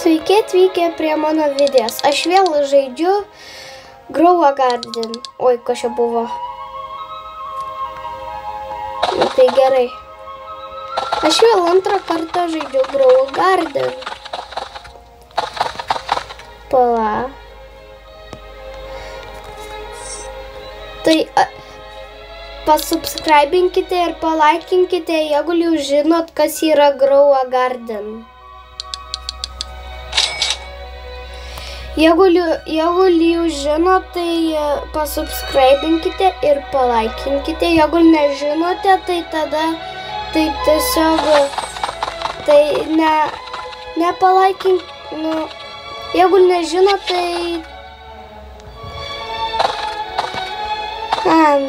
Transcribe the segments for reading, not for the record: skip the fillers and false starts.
Sveiki atvykę prie mano videos. Aš vėl žaidžiu Grow a Garden. Oi, kas čia buvo? Nu, tai gerai. Aš vėl antrą kartą žaidžiu Grow a Garden. Pala. Tai pasubscribinkite ir palaikinkite, jeigu jūs žinot, kas yra Grow a Garden. Jeigu jūs žinot, tai pasubscribinkite ir palaikinkite. Jeigu nežinote, tai tada tai tiesiog nepalaikink. Nu, jeigu nežinot, tai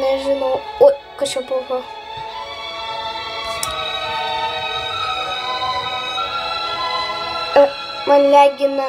nežinau. Oi, kas čia buvo? Man legina.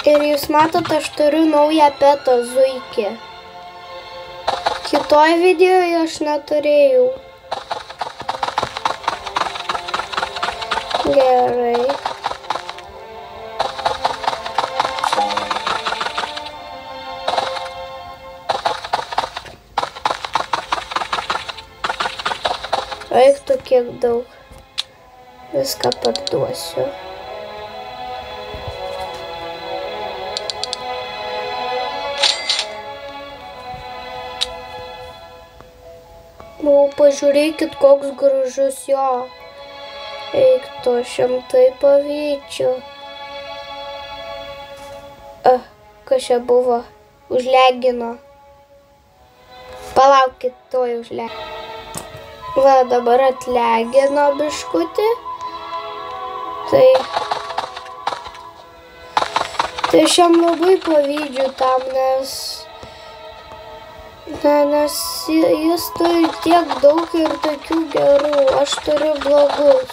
Ir jūs matot, aš turiu naują petą zuikį. Kitoj videoje aš neturėjau. Gerai. Eiktų kiek daug. Viską parduosiu. Pažiūrėkit, koks gražus jo. Eiktų, 100 pavyčių. Kas čia buvo? Užlegino. Palaukit, to užlegino. Va, dabar atlegino biškutį. Tai aš jam labai pavydžiu tam, nes jis turi tiek daug ir tokių gerų, aš turiu blogus.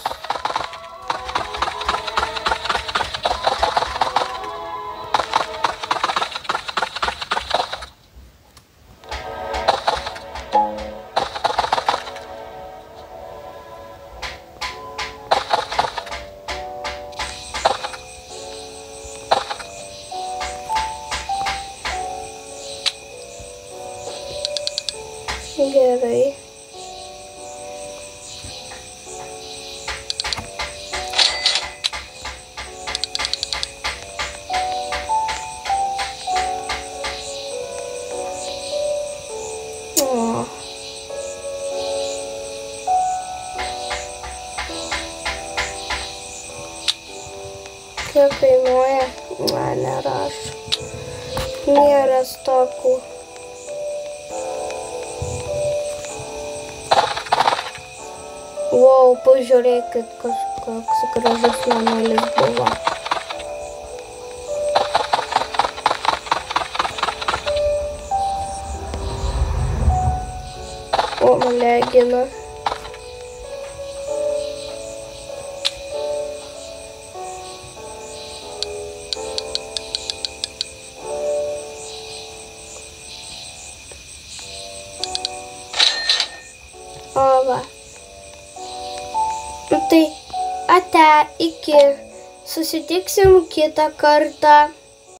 Gerai. Kiek kainuoja? Nerašo. Nėra stokų. Wow, pažiūrėkit, koks gražus namelis buvo. O, man legina. O, va. Tai ate, iki. Susitiksim kitą kartą.